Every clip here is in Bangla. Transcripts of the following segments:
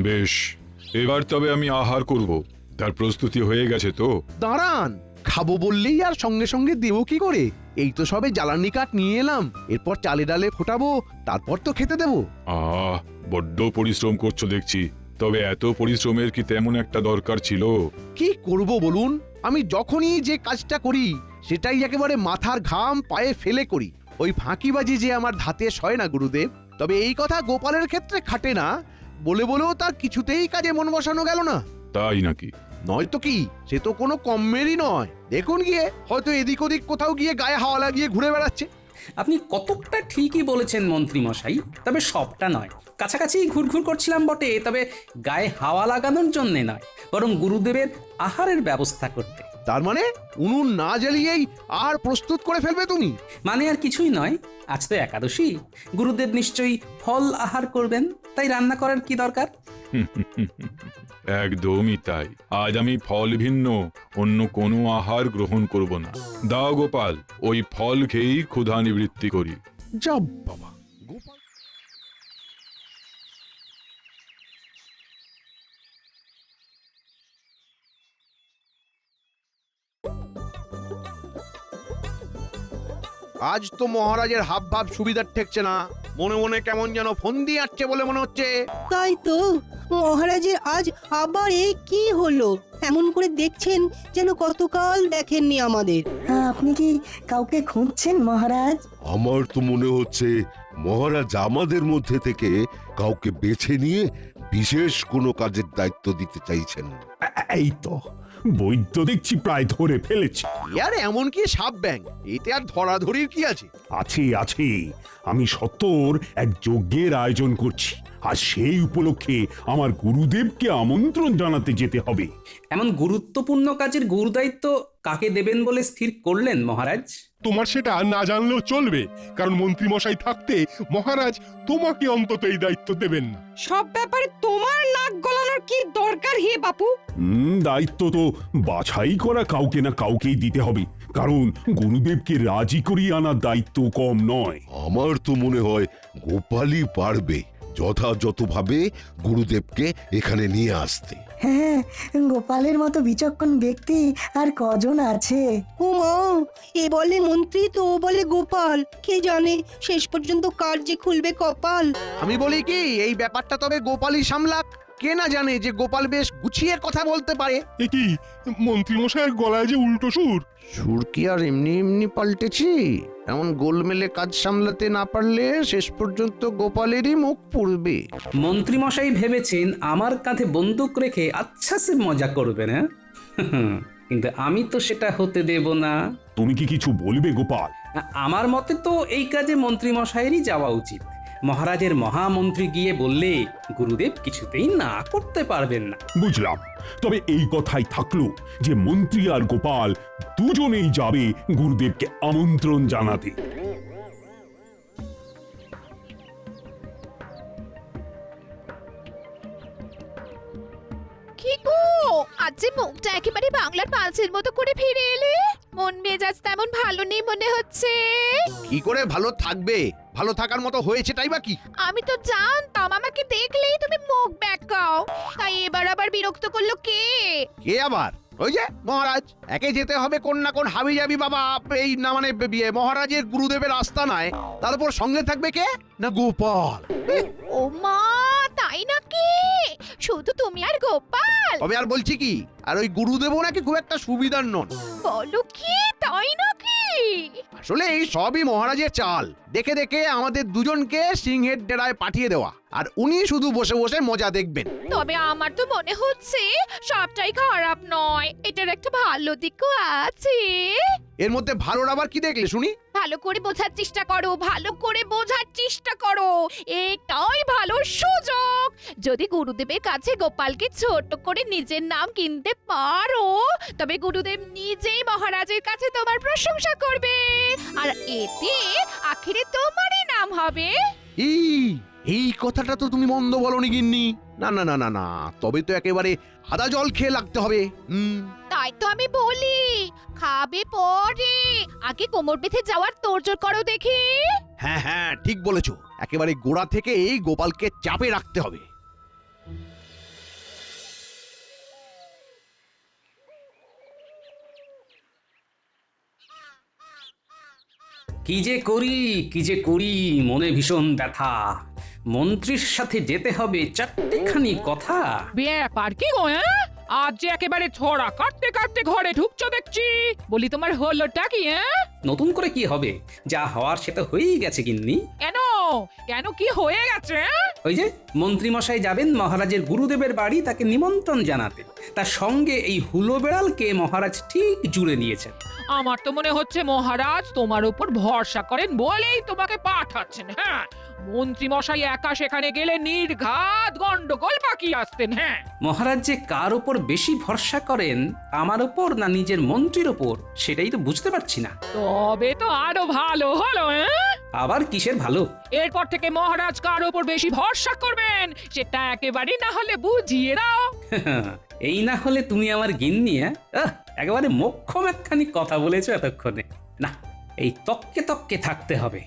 বেশ, এবার তবে আমি আহার করব। তার প্রস্তুতি হয়ে গেছে তো? দাঁড়ান, খাবো বললেই আর সঙ্গে সঙ্গে দেবো কি করে? এই তো সবে জ্বালানি কাঠ নিয়ে এলাম, এরপর চালে ডালে ফোটাবো, তারপর তো খেতে দেবো। বড্ড পরিশ্রম করছো দেখছি। তবে এত পরিশ্রমের কি তেমন একটা দরকার ছিল? কি করব বলুন, আমি যখনই যে কাজটা করি সেটাই একেবারে মাথার ঘাম পায়ে ফেলে করি। ওই ফাঁকিবাজি যে আমার ধাতে সয় না গুরুদেব। তবে এই কথা গোপালের ক্ষেত্রে খাটে না, বলে বলেও তার কিছুতেই কাজে মন বসানো গেল না। তাই নাকি? নয়তো কি, সে তো কোনো কমেরই নয়। দেখুন গিয়ে, হয়তো এদিক ওদিক কোথাও গিয়ে গায়ে হাওয়া লাগিয়ে ঘুরে বেড়াচ্ছে। আপনি কতকটা ঠিকই বলেছেন মন্ত্রী মশাই, তবে সবটা নয়। কাছাকাছি ঘুরঘুর করছিলাম বটে, তবে গায়ে হাওয়া লাগানোর জন্য নয়, বরং গুরুদেবের আহারের ব্যবস্থা করতে। তার মানে উনুন না জ্বালিয়েই আহার প্রস্তুত করে ফেলবে তুমি? মানে আর কিছুই নয়, আজ তো একাদশী, গুরুদেব নিশ্চয়ই ফল আহার করবেন, তাই রান্না করার কি দরকার? একদমই তাই। আজ আমি ফল ভিন্ন অন্য কোনো আহার গ্রহণ করব না। দাও গোপাল, ওই ফল খেয়েই ক্ষুধা নিবৃত্তি করি। যা বাবা, গোপাল। আজ তো মহারাজের হাব ভাব সুবিধার ঠেকছে না, মনে মনে কেমন যেন ফন্দি আটছে বলে মনে হচ্ছে। তাই তো, মহারাজের আজ আবার এই কি হলো? এমন করে দেখছেন যেন গতকাল দেখেননি আমাদের। আপনি কি কাউকে খুঁজছেন মহারাজ? আমার তো মনে হচ্ছে মহারাজ আমাদের মধ্যে থেকে কাউকে বেছে নিয়ে বিশেষ কোনো কাজের দায়িত্ব দিতে চাইছেন। এই তো বৈদ্য দেখছি প্রায় ধরে ফেলেছি। আর এমন কি সাপ ব্যাং, এতে আর ধরাধরির কি আছে? আছে আছে, আমি সত্তর এক যজ্ঞের আয়োজন করছি, আর সেই উপলক্ষে আমার গুরুদেবকে আমন্ত্রণ জানাতে যেতে হবে। এমন গুরুত্বপূর্ণ কাজের গুরুদায়িত্ব কাকে দেবেন বলে স্থির করলেন মহারাজ? তোমার সেটা না জানলেও চলবে, কারণ মন্ত্রী মশাই থাকতে মহারাজ তোমাকে অন্তত এই দায়িত্ব দেবেন না। সব ব্যাপারে তোমার নাক গলানোর কি দরকার হে বাপু? দায়িত্ব তো বাছাই করা কাউকে না কাউকেই দিতে হবে, কারণ গুরুদেবকে রাজি করিয়ে আনার দায়িত্ব কম নয়। আমার তো মনে হয় গোপালই পারবে যথাযথভাবে গুরুদেবকে এখানে নিয়ে আসতে। হ্যাঁ, গোপালের মতো বিচক্ষণ ব্যক্তি আর কজন আছে? ও মা, এ বলে মন্ত্রী তো ও বলে গোপাল, কে জানে শেষ পর্যন্ত কার যে খুলবে কপাল। আমি বলি কি, এই ব্যাপারটা তবে গোপালই সামলাক। কে না জানে যে গোপাল বেশ গুছিয়ে কথা বলতে পারে। এ কি, মন্ত্রী মশাইয়ের গলায় যে উল্টো সুর! সুর কি আর এমনি এমনি পাল্টেছি? এমন গোলমেলে কাজ সামলাতে না পারলে শেষ পর্যন্ত গোপালেরই মুখ পুড়বে। মন্ত্রী মশাই ভেবেছেন আমার কাঁধে বন্দুক রেখে আচ্ছা সে মজা করবেন, হ্যাঁ? কিন্তু আমি তো সেটা হতে দেব না। তুমি কি কিছু বলবে গোপাল? আমার মতে তো এই কাজে মন্ত্রী মশাইয়েরই যাওয়া উচিত। মহারাজের মহামন্ত্রী গিয়ে বললে গুরুদেব কিছুতেই না করতে পারবেন না। বুঝলাম, তবে এই কথাই থাকলো যে মন্ত্রী আর গোপাল দুজনেই যাবে গুরুদেবকে আমন্ত্রণ জানাতে। কি গো, আজ যে মুখটা একেবারে বাংলার পাঁচের মতো করে ফিরে এলে, মন মেজাজ তেমন ভালো নেই মনে হচ্ছে। কি করে ভালো থাকবে? ভালো থাকার মতো হয়েছেটাই বা কি? আমি তো জানতাম আমাকে দেখলেই তুমি মুখ ব্যাকাও, তাই এবার আবার বিরক্ত করলো কে? কে আবার? ওই যে মহারাজ। একে যেতে হবে কোন না কোন হাবি যাবি বাবা, এই না মানে মহারাজের গুরুদেবের আস্তানায়। তারপর সঙ্গে থাকবে কে না গোপাল। ও মা, তাই নাকি? শুধু তুমি আর গোপাল? তবে আর বলছি কি, আর ওই গুরুদেবও নাকি খুব একটা সুবিধার নন। বলো কি, তাই নাকি? আসলে এই সবই মহারাজের চাল। দেখে দেখে আমাদের দুজনকে সিংহের ডেরায় পাঠিয়ে দেওয়া, আর উনি শুধু বসে বসে মজা দেখবেন। তবে আমার তো মনে হচ্ছে সবটাই খারাপ নয়, এটার একটা ভালো দিকও আছে। এর মধ্যে ভালোর আবার কি দেখলে শুনি? ভালো করে বোঝার চেষ্টা করো, ভালো করে বোঝার চেষ্টা করো। এটাই ভালো সুযোগ। যদি গুরুদেবের কাছে গোপালকে ছোট করে নিজের নাম কিনতে পারো, তবে গুরুদেব নিজেই মহারাজের কাছে তোমার প্রশংসা করবে, আর এতে আখেরে তোমারই নাম হবে। এই কথাটা তো তুমি মন্দ বলনি গিন্নি। না না না না না, তবে তো একেবারে আদা জল খেয়ে লাগতে হবে। তাই তো আমি বলি, খাবে পরে, আগে কোমর বেঁধে যাওয়ার তোড়জোড় করো দেখি। হ্যাঁ হ্যাঁ, ঠিক বলেছো। একেবারে গোড়া থেকে এই গোপালকে চাপে রাখতে হবে। কি যে করি মনে ভীষণ ব্যথা। মন্ত্রীর সাথে যেতে হবে চারটেখানি কথা। ব্যাপার কি গো? আজ যে একেবারে ছড়া কাটতে কাটতে ঘরে ঢুকছো দেখছি। বলি তোমার হলোটা কি? নতুন করে কি হবে? যা হওয়ার সেটা হয়েই গেছে গিন্নি। কেন কেন কি হয়ে গেছে? ওই যে মন্ত্রী মশাই যাবেন মহারাজের গুরুদেবের বাড়ি তাকে নিমন্ত্রণ জানাতে, তার সঙ্গে এই হুলো বেড়ালকে মহারাজ ঠিক জুড়ে নিয়েছেন। আমার তো মনে হচ্ছে মহারাজ তোমার উপর ভরসা করেন বলেই তোমাকে পাঠাচ্ছেন। হ্যাঁ, মন্ত্রী মশাই একা সেখানে গেলে নির্ঘাত গন্ডগোল পাকিয়ে আসতেন। হ্যাঁ, মহারাজ যে কার ওপর বেশি ভরসা করেন, আমার ওপর না নিজের মন্ত্রীর ওপর, সেটাই তো বুঝতে পারছি না। তবে তো আরো ভালো হলো। আবার কিসের ভালো? এরপর থেকে মহারাজ কার ওপর বেশি ভরসা করবেন সেটা একেবারে না হলে বুঝিয়ে দাও। এই না হলে তুমি আমার গিন্নি? একেবারে মোক্ষম একখানি কথা বলেছো এতক্ষণে। না, এই তককে তককে থাকতে হবে,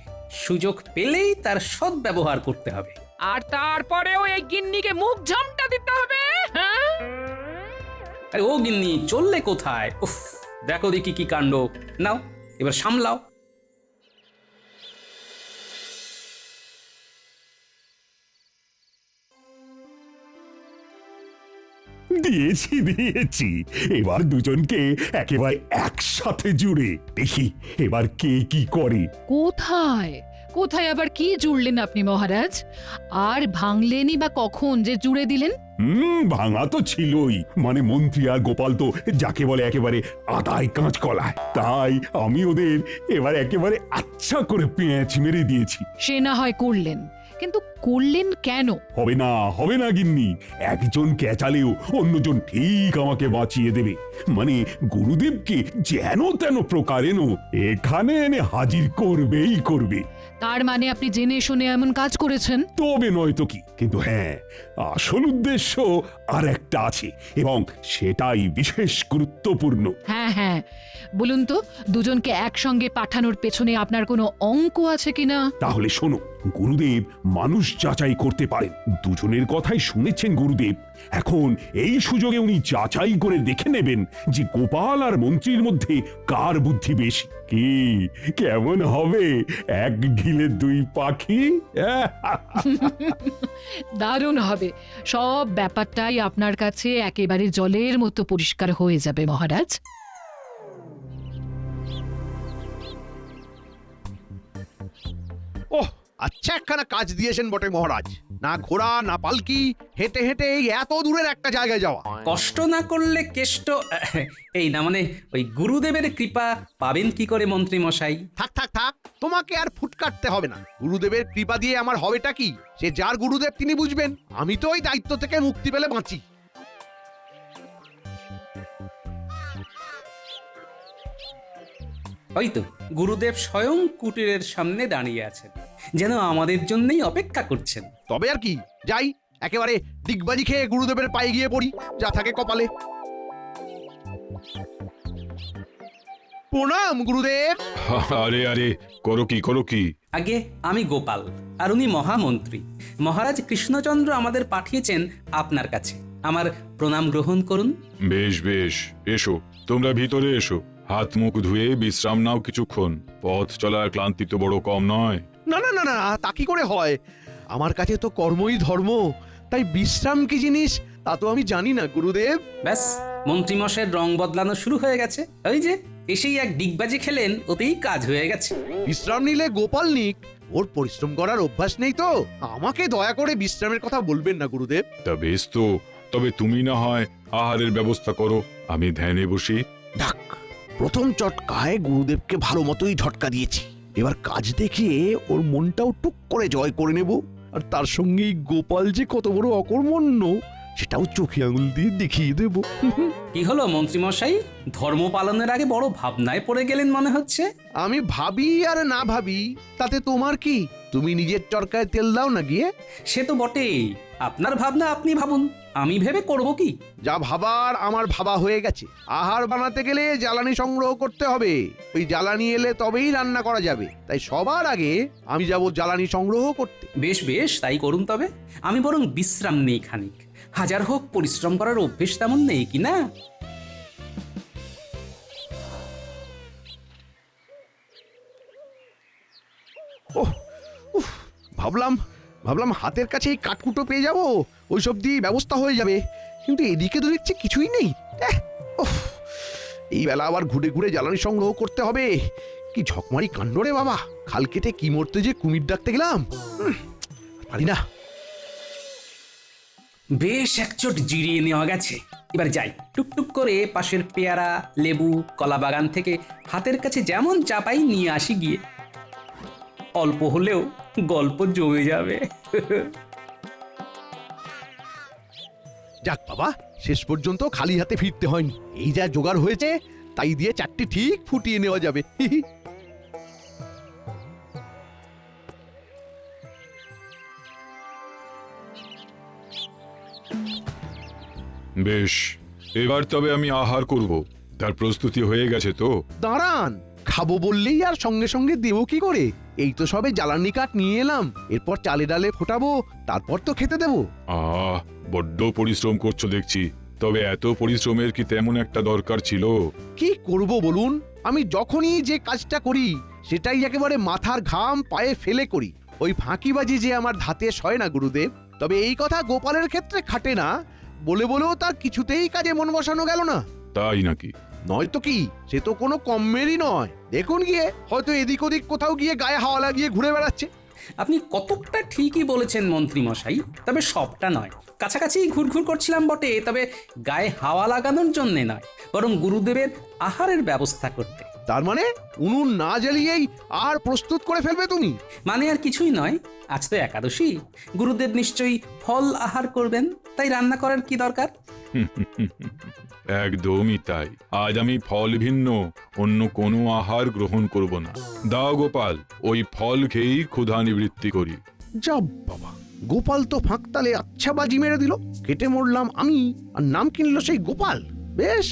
সুযোগ পেলেই তার সৎ ব্যবহার করতে হবে। আর তারপরেও এই গিন্নিকে মুখ ঝামটা দিতে হবে। হ্যাঁ, আরে ও গিন্নি, চললে কোথায়? উফ, দেখো দেখি কি কাণ্ড। নাও এবার সামলাও। দিয়েছি। এবার দুজনকে একেবারে একসাথে জুড়ে দেখি এবার কে কি করে। কোথায় কোথায় আবার কি জুড়লেন আপনি মহারাজ? আর ভাঙলেনই বা কখন যে জুড়ে দিলেন? ভাঙা তো ছিলই, মানে মন্ত্রী আর গোপাল তো যাকে বলে একেবারে আদায় কাঁচকলায়, তাই আমি ওদের এবার একেবারে আচ্ছা করে পেঁচ মেরে দিয়েছি। সে না হয় করলেন, কিন্তু করলেন কেন? হবে না গিন্নি, একজন ক্যাচালেও অন্যজন ঠিক আমাকে বাঁচিয়ে দেবে। মানে গুরুদেবকে যেন তেন প্রকারেণ এখানে এনে হাজির করবেই করবে। তার মানে আপনি জেনে শুনে এমন কাজ করেছেন? তবে নয় তো কি, কিন্তু হ্যাঁ, আসল উদ্দেশ্য আর একটা আছে এবং সেটাই বিশেষ গুরুত্বপূর্ণ। হ্যাঁ, বলুন তো, দুজনকে একসঙ্গে পাঠানোর পেছনে আপনার কোনো অঙ্ক আছে কিনা? তাহলে শোনো, গুরুদেব মানুষ যাচাই করতে পারেন। দুজনের কথাই শুনেছেন গুরুদেব। এখন এই সুযোগে উনি যাচাই করে দেখে নেবেন যে গোপাল আর মন্ত্রীর মধ্যে কার বুদ্ধি বেশি। কি কেমন হবে এক ঢিলে দুই পাখি? দারুণ হবে। সব ব্যাপারটাই আপনার কাছে একেবারে জলের মতো পরিষ্কার হয়ে যাবে মহারাজ। ওহ, আচ্ছা একখানা কাজ দিয়েছেন বটে মহারাজ। না ঘোড়া না পালকি, হেঁটে হেঁটে এই এত দূরের একটা জায়গায় যাওয়া। কষ্ট না করলে কেষ্ট এই না, মানে ওই গুরুদেবের কৃপা পাবেন কি করে মন্ত্রী মশাই? থাক, তোমাকে আর ফুট কাটতে হবে না। গুরুদেবের কৃপা দিয়ে আমার হবেটা কি? সে যার গুরুদেব তিনি বুঝবেন। আমি তো ওই দায়িত্ব থেকে মুক্তি পেলে বাঁচি। হয়তো গুরুদেব স্বয়ং কুটিরের সামনে দাঁড়িয়ে আছেন, যেন আমাদের জন্যই অপেক্ষা করছেন। তবে আর কি, যাই একেবারে ডিগবাজি খেয়ে গুরুদেবের পায়ে গিয়ে পড়ি, যা থাকে কপালে। প্রণাম গুরুদেব। আরে করো কি? আগে আমি গোপাল, আর উনি মহামন্ত্রী। মহারাজ কৃষ্ণচন্দ্র আমাদের পাঠিয়েছেন আপনার কাছে। আমার প্রণাম গ্রহণ করুন। বেশ, এসো, তোমরা ভিতরে এসো। হাত মুখ ধুয়ে বিশ্রাম নাও কিছুক্ষণ। পথ চলার ক্লান্তি তো বড় কম নয়। না, তা কি করে হয়? আমার কাছে তো কর্মই ধর্ম, তাই বিশ্রাম কি জিনিস তা তো আমি জানি না গুরুদেব। ব্যাস, মন্ত্রীমশাইয়ের রং বদলানো শুরু হয়ে গেছে। ওই যে এসেই এক ডিগবাজি খেলেন, ওতেই কাজ হয়ে গেছে। বিশ্রাম নিলে গোপাল নিক, ওর পরিশ্রম করার অভ্যাস নেই তো। আমাকে দয়া করে বিশ্রামের কথা বলবেন না গুরুদেব। তা বেশ তো, তবে তুমি না হয় আহারের ব্যবস্থা করো, আমি ধ্যানে বসি। ডাক, প্রথম চটকায় গুরুদেবকে ভালো মতোই ঝটকা দিয়েছি। এবার কাজ দেখিয়ে ওর মনটাও টুক করে জয় করে নেব। আর তার সঙ্গেই গোপাল যে কত বড় অকর্মণ্য সেটাও চোখে আঙুল দিয়ে দেখিয়ে দেব। কি হলো মন্ত্রীমশাই, ধর্ম পালনের আগে বড় ভাবনায় পড়ে গেলেন মনে হচ্ছে। আমি ভাবি আর না ভাবি তাতে তোমার কি? তুমি নিজের চরকায় তেল দাও না গিয়ে। সে তো বটেই, আপনার ভাবনা আপনি ভাবুন, আমি ভেবে করব কি? যা ভাবার আমার ভাবা হয়ে গেছে। আহার বানাতে গেলে জ্বালানি সংগ্রহ করতে হবে। ওই জ্বালানি এলে তবেই রান্না করা যাবে। তাই সবার আগে আমি যাব জ্বালানি সংগ্রহ করতে। বেশ, তাই করুন। তবে আমি বরং বিশ্রাম নেই খানিক। হাজার হোক পরিশ্রম করার অভ্যেস তেমন নেই কি না। ভাবলাম ভাবলাম হাতের কাছে এই কাঠকুটো পেয়ে যাব, ওইসব দিয়ে ব্যবস্থা হয়ে যাবে, কিন্তু এদিকে তো দেখছি কিছুই নেই। উফ, এই বেলা আবার ঘুরে ঘুরে জ্বালানি সংগ্রহ করতে হবে। কি ঝকমারি কাণ্ড রে বাবা, খাল কেটে কি মরতে যে কুমির ডাকতে গেলাম, পারি না। বেশ একচোট জিরিয়ে নেওয়া গেছে, এবার যাই টুকটুক করে পাশের পেয়ারা লেবু কলা বাগান থেকে হাতের কাছে যেমন চাপাই নিয়ে আসি গিয়ে। অল্প হলেও গল্প জমে যাবে। যাক বাবা, শেষ পর্যন্ত খালি হাতে ফিরতে হয়নি। এই যা জোগাড় হয়েছে তাই দিয়ে চারটি ঠিক ফুটিয়ে নেওয়া যাবে। বেশ, এবার তবে আমি আহার করব। তার প্রস্তুতি হয়ে গেছে তো? দাঁড়ান, খাবো বললেই আর সঙ্গে সঙ্গে দেবো কি করে? এই তো সবে জ্বালানি কাঠ নিয়ে এলাম, এরপর চালে ডালে ফোটাবো, তারপর তো খেতে দেবো। বড্ড পরিশ্রম করছো দেখছি। তবে এত পরিশ্রমের কি তেমন একটা দরকার ছিল? কি করব বলুন, আমি যখনই যে কাজটা করি সেটাই একেবারে মাথার ঘাম পায়ে ফেলে করি। ওই ফাঁকিবাজি যে আমার ধাতে সয় না গুরুদেব। তবে এই কথা গোপালের ক্ষেত্রে খাটে না, বলে বলেও তার কিছুতেই কাজে মন বসানো গেল না। তাই নাকি? নয়তো কি, সে তো কোনো কমেরই নয়। দেখুন গিয়ে, হয়তো এদিক ওদিক কোথাও গিয়ে গায়ে হাওয়া লাগিয়ে ঘুরে বেড়াচ্ছে। আপনি কতকটা ঠিকই বলেছেন মন্ত্রী মশাই, তবে সবটা নয়। কাছাকাছি ঘুরঘুর করছিলাম বটে, তবে গায়ে হাওয়া লাগানোর জন্য নয়, বরং গুরুদেবের আহারের ব্যবস্থা করতে। তার মানে উনুন না জ্বালিয়েই আহার প্রস্তুত করে ফেলবে তুমি? মানে আর কিছুই নয়, আজ তো একাদশী, গুরুদেব নিশ্চয়ই ফল আহার করবেন, তাই রান্না করার কি দরকার? একদমই তাই। আজ আমি ফল ভিন্ন অন্য কোনো আহার গ্রহণ করব না। দাও গোপাল, ওই ফল খেয়েই ক্ষুধা নিবৃত্তি করি। যা বাবা, গোপাল তো ফাঁকতালে আচ্ছা বাজি মেরে দিল। কেটে মরলাম আমি, আর নাম কিনলো সেই গোপাল। বেশ,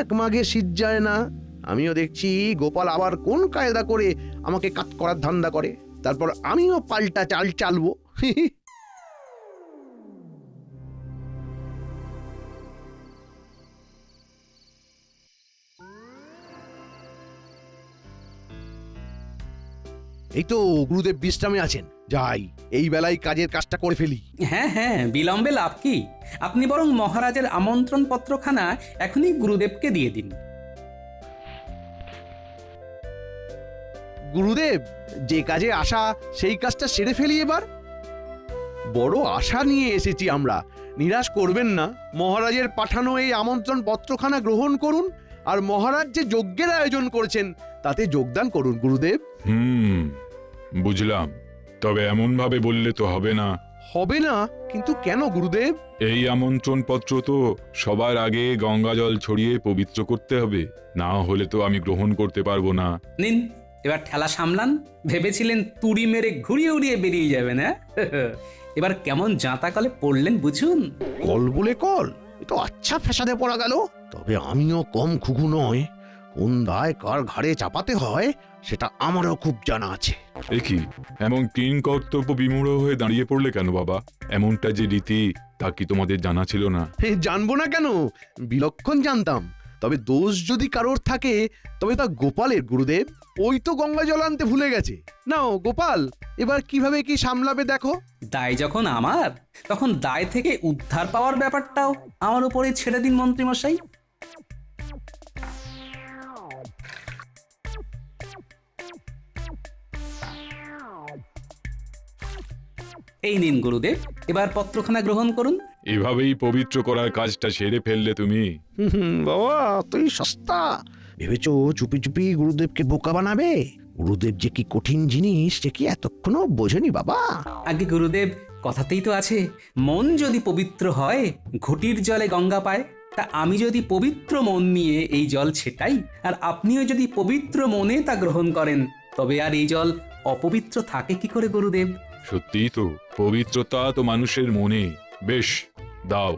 এক মাঘে শীত যায় না। আমিও দেখছি গোপাল আবার কোন কায়দা করে আমাকে কাট করার ধান্দা করে, তারপর আমিও পাল্টা চাল চালবো। এই তো গুরুদেব বিশ্রামে আছেন, যাই এই বেলায় কাজের কাজটা করে ফেলি। হ্যাঁ হ্যাঁ, বিলম্বে লাভ কি? আপনি বরং মহারাজের আমন্ত্রণ পত্রখানা এখনই গুরুদেবকে দিয়ে দিন। গুরুদেব, যে কাজে আসা সেই কাজটা সেরে ফেলি এবার। বড় আশা নিয়ে এসেছি আমরা, নিরাশ করবেন না। মহারাজের পাঠানো এই আমন্ত্রণ পত্রখানা গ্রহণ করুন, আর মহারাজ যে যজ্ঞের আয়োজন করেছেন তাতে যোগদান করুন গুরুদেব। বুঝলাম, তবে এমন ভাবে বললে তো হবে না। হবে না? কিন্তু কেন গুরুদেব? এই আমন্ত্রণ পত্র তো সবার আগে গঙ্গা জল ছড়িয়ে পবিত্র করতে হবে, না হলে তো আমি গ্রহণ করতে পারবো না। নিন, এবার ঠেলা সামলান। ভেবেছিলেন তুড়ি মেরে ঘুরিয়ে উড়িয়ে বেরিয়ে যাবেন, হ্যাঁ? এবার কেমন জাঁতা কলে পড়লেন বুঝুন। কল বলে কল, এ তো আচ্ছা ফ্যাসাদে পড়া গেল। তবে আমিও কম খুকু নয়, কোন দায় কার ঘাড়ে চাপাতে হয় সেটা আমারও খুব জানা আছে। এ কি, এমন কিং কর্তব্য বিমূঢ় হয়ে দাঁড়িয়ে পড়লে কেন বাবা? এমনটা যে রীতি, তা কি তোমাদের জানা ছিল না? জানবো না কেন, বিলক্ষণ জানতাম। তবে দোষ যদি কারোর থাকে তবে তা গোপালের গুরুদেব। ওই তো গঙ্গা জল আনতে ভুলে গেছে। নাও গোপাল, এবার কিভাবে কি সামলাবে দেখো। দায় যখন আমার, তখন দায় থেকে উদ্ধার পাওয়ার ব্যাপারটাও আমার উপরে ছেড়ে দিন মন্ত্রী মশাই। এই নিন গুরুদেব, এবার পত্রখানা গ্রহণ করুন। এভাবেই পবিত্র করার কাজটা সেরে ফেললে তুমি। বাবা, তুই সস্তা ভেবেছো চুপি চুপি গুরুদেবকে বোকা বানাবে? গুরুদেব যে কি কঠিন জিনিস সে কি এতক্ষণও বোঝেনি বাবা? আগে গুরুদেব, কথাতেই তো আছে, মন যদি পবিত্র হয় ঘটির জলে গঙ্গা পায়। তা আমি যদি পবিত্র মন নিয়ে এই জল ছেটাই, আর আপনিও যদি পবিত্র মনে তা গ্রহণ করেন, তবে আর এই জল অপবিত্র থাকে কি করে গুরুদেব? সত্যিই তো, পবিত্রতা তো মানুষের মনে। বেশ, দাও,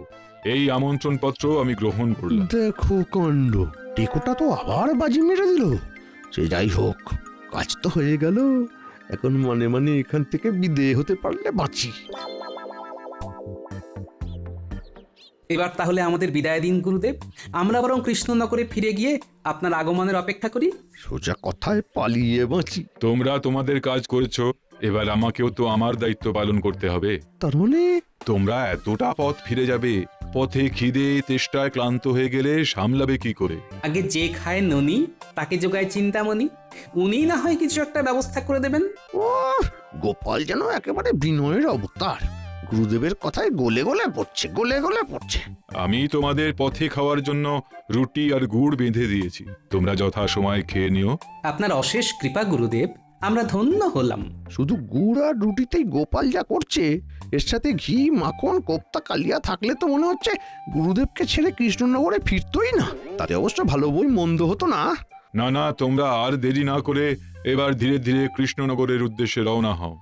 এই আমন্ত্রণ পত্র আমি গ্রহণ করলাম। দেখো কাণ্ড, টেকোটা তো আবার বাজি মেরে দিল। সে যাই হোক, কাজ তো হয়ে গেল। এখন মনে মনে এখান থেকে বিদেয় হতে পারলে বাঁচি। এবার তাহলে আমাদের বিদায় দিন গুরুদেব। আমরা বরং কৃষ্ণনগরে ফিরে গিয়ে আপনার আগমনের অপেক্ষা করি। সোজা কথায় পালিয়ে বাঁচি। তোমরা তোমাদের কাজ করেছো, এবার আমাকেও তো আমার দায়িত্ব পালন করতে হবে। তার মানে তোমরা এতটা পথ ফিরে যাবে, পথে খিদে তেষ্টায় ক্লান্ত হয়ে গেলে সামলাবে কি করে? আগে যে খায় ননি তাকে যোগায় চিন্তামণি, উনি না হয় কিছু একটা ব্যবস্থা করে দেবেন। ও গোপাল যেন একেবারে বিনয়ের অবতার, গুরুদেবের কথায় গলে গলে পড়ছে, গলে গলে পড়ছে। আমি তোমাদের পথে খাওয়ার জন্য রুটি আর গুড় বেঁধে দিয়েছি, তোমরা যথা সময় খেয়ে নিও। আপনার অশেষ কৃপা গুরুদেব, আমরা ধন্য হলাম। শুধু গুড় আর রুটিতেই গোপাল যা করছে, এর সাথে ঘি মাখন কোপ্তা কালিয়া থাকলে তো মনে হচ্ছে গুরুদেবকে ছেড়ে কৃষ্ণনগরে ফিরতই না। তাতে অবশ্য ভালো বই মন্দ হতো না। না না, তোমরা আর দেরি না করে এবার ধীরে ধীরে কৃষ্ণনগরের উদ্দেশ্যে রওনা হও।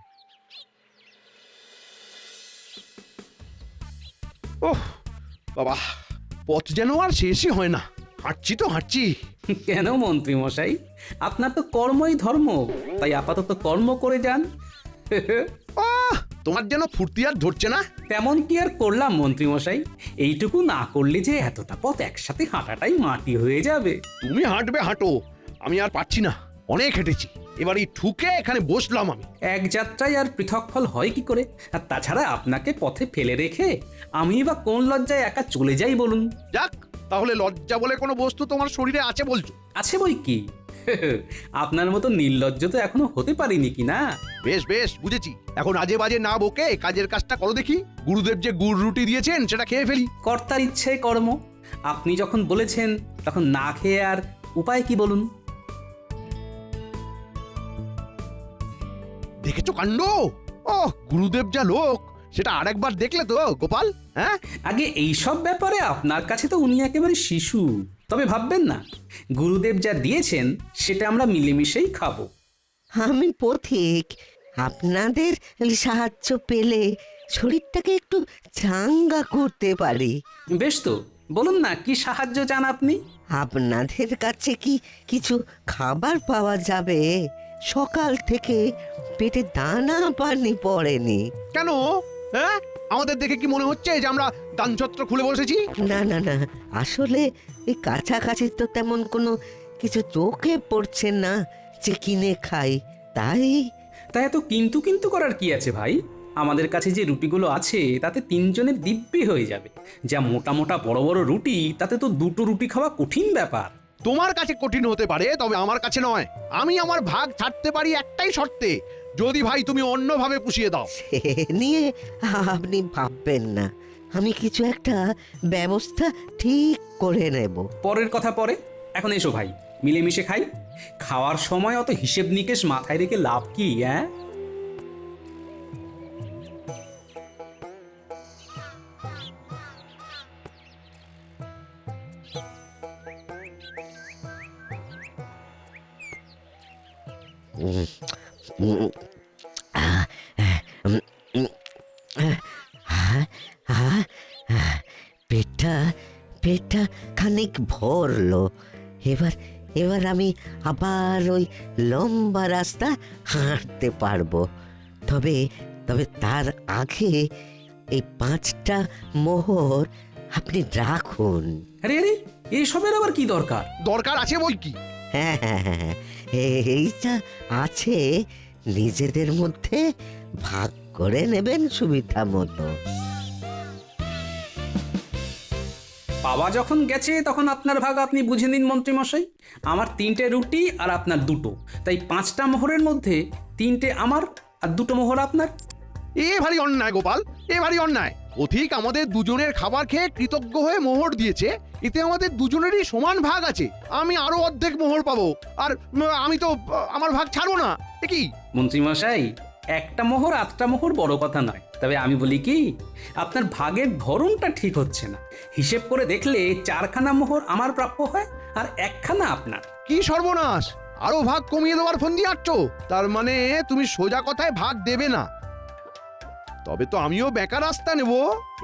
ওহ বাবা, পথ যেন আর শেষই হয় না, হাঁটছি তো হাঁটছি। কেন মন্ত্রী মশাই, আপনার তো কর্মই ধর্ম, তাই আপাতত কর্ম করে যান। তোমার যেন ফুর্তি আর ধরছে না। তেমন কি আর করলাম মন্ত্রী মশাই, এইটুকু না করলে যে এতটা পথ একসাথে হাঁটাটাই মাটি হয়ে যাবে। তুমি হাঁটবে হাঁটো, আমি আর পারছি না, অনেক হেঁটেছি, এবার এই ঠুকে এখানে বসলাম আমি। এক যাত্রায় আর পৃথক ফল হয় কি করে? আর তাছাড়া আপনাকে পথে ফেলে রেখে আমি বা কোন লজ্জায় একা চলে যাই বলুন? যাক, তাহলে লজ্জা বলে কোনো বস্তু তোমার শরীরে আছে বলছো? আছে বই কি, আপনার মতো নির্লজ্জ তো এখনো হতে পারিনি কি না। বেশ বেশ, বুঝেছি, এখন আজে বাজে না বকে কাজের কাজটা করো দেখি। গুরুদেব যে গুড় রুটি দিয়েছেন সেটা খেয়ে ফেলি। কর্তার ইচ্ছে কর্ম, আপনি যখন বলেছেন তখন না খেয়ে আর উপায় কি বলুন? দেখেছো কাণ্ড? ও গুরুদেব যা লোক, সেটা আরেকবার দেখলে তো গোপাল? হ্যাঁ, আগে এইসব ব্যাপারে আপনার কাছে তো উনি একেবারে শিশু। তবে ভাববেন না, গুরুদেব যা দিয়েছেন সেটা আমরা মিলেমিশেই খাবো। আমি পথিক, আপনাদের সাহায্য পেলে শরীরটাকে একটু চাঙ্গা করতে পারি। বেশ তো, বলুন না কি সাহায্য চান আপনি? আপনাদের কাছে কি কিছু খাবার পাওয়া যাবে? সকাল থেকে পেটে দানা পানি পড়েনি। কেন? হ্যাঁ, আমাদের দেখে কি মনে হচ্ছে যে আমরা দানছত্র খুলে বসেছি? না না না, আসলে এই কাছাকাছি তো তেমন কোনো কিছু চোখে পড়ছে না যে কিনে খাই, তাই। তাই এত কিন্তু কিন্তু করার কি আছে ভাই? আমাদের কাছে যে রুটিগুলো আছে তাতে তিনজনের দিব্যি হয়ে যাবে। যা মোটা মোটা বড় বড় রুটি, তাতে তো দুটো রুটি খাওয়া কঠিন ব্যাপার। তোমার কাছে কঠিন হতে পারে, তবে আমার কাছে নয়। আমি আমার ভাগ ছাড়তে পারি একটাই শর্তে, যদি ভাই তুমি অন্যভাবে পুষিয়ে দাও। সে নিয়ে আপনি ভাববেন না, আমি কিছু একটা ব্যবস্থা ঠিক করে নেব। পরের কথা পরে, এখন এসো ভাই মিলেমিশে খাই। খাওয়ার সময় অত হিসেব নিকেশ মাথায় রেখে লাভ কি? হ্যাঁ, পেটটা খানিক ভরলো। এবার আমি আবার ওই লম্বা রাস্তা হাঁটতে পারবো। তবে তার আগে এই 5টা মোহর আপনি রাখুন। আরে আরে, এইসবের আবার কি দরকার? দরকার আছে বই কি। হ্যাঁ, এইটা আছে, নিজেদের মধ্যে ভাগ করে নেবেন সুবিধা মতো। বাবা যখন গেছে তখন আপনার ভাগ আপনি বুঝে নিন মন্ত্রী মশাই। আমার 3টে রুটি আর আপনার 2টো, তাই 5টা মোহরের মধ্যে 3টে আমার আর 2টো মোহর আপনার। এ ভারী অন্যায় গোপাল, এ ভারী অন্যায়। অধিক আমাদের দুজনের খাবার খেয়ে কৃতজ্ঞ হয়ে মোহর দিয়েছে, এতে আমাদের দুজনেরই সমান ভাগ আছে। আমি আরো অর্ধেক মোহর পাবো, আর আমি তো আমার ভাগ ছাড়বো না। কি মন্ত্রী মশাই, একটা মোহর 8টা মোহর বড় কথা নয়, তবে আমি বলি কি, আপনার ভাগের ধরনটা ঠিক হচ্ছে না। হিসেব করে দেখলে 4খানা মোহর আমার প্রাপ্য হয় আর 1খানা আপনার। কি সর্বনাশ, আরো ভাগ কমিয়ে দেওয়ার ফন্দি আটছো? তার মানে তুমি সোজা কথায় ভাগ দেবে না? তবে তো আমিও বেকার রাস্তা নেব।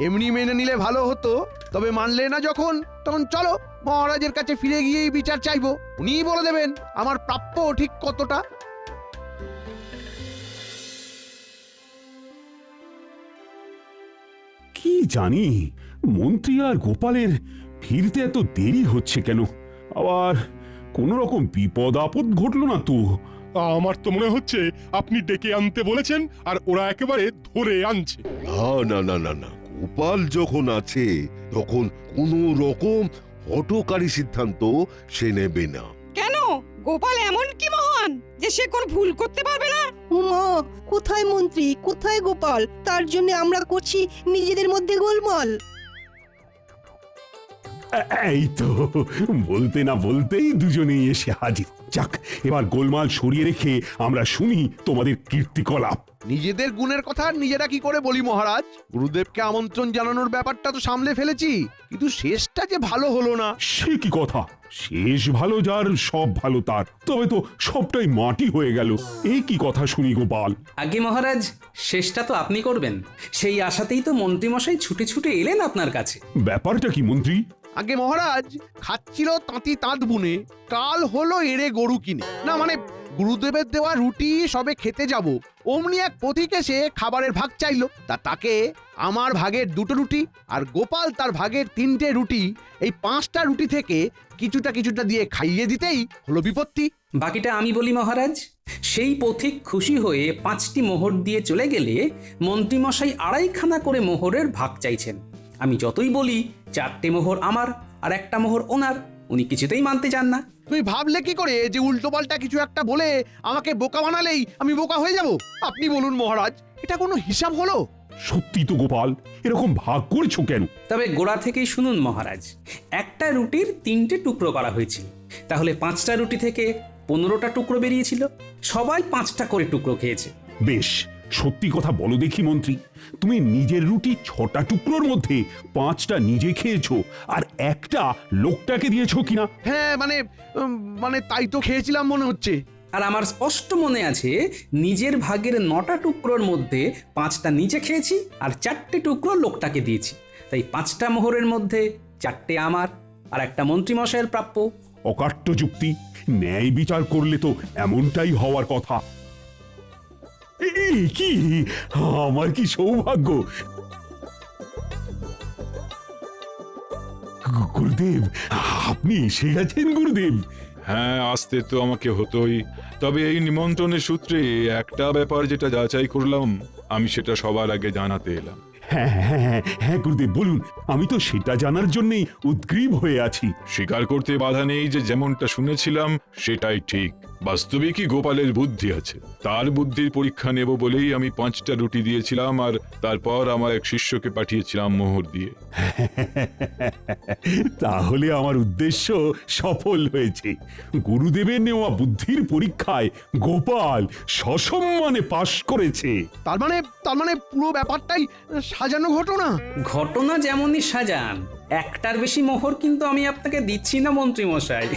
এমনি মেনে নিলে ভালো হতো, তবে মানলে না যখন, তখন চলো মহারাজের কাছে ফিরে গিয়েই বিচার চাইবো। উনিই বলে দেবেন আমার প্রাপ্য ঠিক কতটা। কি জানি মন্ত্রী আর গোপালের ফিরতে এত দেরি হচ্ছে কেন? আবার কোন রকম বিপদ আপদ ঘটলো না তো? আমার তো মনে হচ্ছে আপনি ডেকে আনতে বলেছেন আর ওরা একেবারে ধরে আনছে। না না না না না, গোপাল যখন আছে তখন কোনো রকম হঠকারী সিদ্ধান্ত সে নেবে না। কেন গোপাল এমন কি মহান যে সে কোন ভুল করতে পারবে না? উমা, কোথায় মন্ত্রী, কোথায় গোপাল? তার জন্য আমরা করছি নিজেদের মধ্যে গোলমাল। এই তো বলতে না বলতেই দুজনেই এসে হাজির। যাক, এবার গোলমাল সরিয়ে রেখে আমরা শুনি তোমাদের কীর্তিকলাপ। নিজেদের গুণের কথা নিজেরা কি করে বলি মহারাজ? গুরুদেবকে আমন্ত্রণ জানানোর ব্যাপারটা তো সামলে ফেলেছি, কিন্তু শেষটা যে ভালো হলো না। সে কি কথা? শেষ ভালো যার সব ভালো তার, তবে তো সবটাই মাটি হয়ে গেল। এই কি কথা শুনি গোপাল? আগে মহারাজ, শেষটা তো আপনি করবেন, সেই আশাতেই তো মন্ত্রীমশাই ছুটে ছুটে এলেন আপনার কাছে। ব্যাপারটা কি মন্ত্রী? আগে মহারাজ, খাচ্ছিল তাঁতি তাঁত বুনে, কাল হলো এড়ে গরু কিনে। না মানে গুরুদেবের দেওয়া রুটি সবে খেতে যাব, অমনি এক পথিক এসে খাবারের ভাগ চাইলো। তাকে আমার ভাগের 2টো রুটি আর গোপাল তার ভাগের 3টে রুটি, এই 5টা রুটি থেকে কিছুটা দিয়ে খাইয়ে দিতেই হলো বিপত্তি। বাকিটা আমি বলি মহারাজ। সেই পথিক খুশি হয়ে 5টি মোহর দিয়ে চলে গেলে মন্ত্রীমশাই 2.5খানা করে মোহরের ভাগ চাইছেন। আমি যতই বলি 4টে মোহর আমার আর 1টা মোহর ওনার, উনি কিছুতেই মানতে চান না। তুমি ভাবলে কি করে যে উল্টোপাল্টা কিছু একটা বলে আমাকে বোকা বানালেই আমি বোকা হয়ে যাব? আপনি বলুন মহারাজ, এটা কোনো হিসাব হলো? সত্যি তো গোপাল, এরকম ভাগ করেছো কেন? তবে গোড়া থেকেই শুনুন মহারাজ, একটা রুটির 3টে টুকরো করা হয়েছিল, তাহলে 5টা রুটি থেকে 15টা টুকরো বেরিয়েছিল। সবাই 5টা করে টুকরো খেয়েছে। বেশ, সত্যি কথা বলো দেখি মন্ত্রী, তুমি নিজের রুটি 6টা টুকরোর মধ্যে 5টা নিজে খেয়েছো আর 1টা লোকটাকে দিয়েছো কিনা? হ্যাঁ মানে তাই তো খেয়েছিলাম মনে হচ্ছে। আর আমার স্পষ্ট মনে আছে, নিজের ভাগের 9টা টুকরোর মধ্যে 5টা নিজে খেয়েছি আর 4টে টুকরো লোকটাকে দিয়েছি। তাই 5টা মোহরের মধ্যে 4টে আমার আর 1টা মন্ত্রীমশাইয়ের প্রাপ্য। অকাট্য যুক্তি, ন্যায় বিচার করলে তো এমনটাই হওয়ার কথা। এই কি, আমার কি সৌভাগ্য! গুরুদেব, আপনি এসে গেছেন গুরুদেব। হ্যাঁ, আসতে তো আমাকে হতোই, তবে এই নিমন্ত্রণের সূত্রে একটা ব্যাপার যেটা যাচাই করলাম, আমি সেটা সবার আগে জানাতে এলাম। হ্যাঁ হ্যাঁ হ্যাঁ হ্যাঁ গুরুদেব বলুন, আমি তো সেটা জানার জন্যই উদ্গ্রীব হয়ে আছি। স্বীকার করতে বাধা নেই যে যেমনটা শুনেছিলাম সেটাই ঠিক। বাস্তবিকই গোপালের বুদ্ধি আছে, তার বুদ্ধির পরীক্ষা নেব বলেই আমি 5টা রুটি দিয়েছিলাম আর তারপর আমার এক শিষ্যকে পাঠিয়েছিলাম মোহর দিয়ে। তাহলে আমার উদ্দেশ্য সফল হয়েছে। গুরুদেবের নেওয়া বুদ্ধির পরীক্ষায় গোপাল সসম্মানে পাশ করেছে। তার মানে পুরো ব্যাপারটাই সাজানো ঘটনা। ঘটনা যেমনই সাজান, 1টার বেশি মোহর কিন্তু আমি আপনাকে দিচ্ছি না মন্ত্রীমশাই।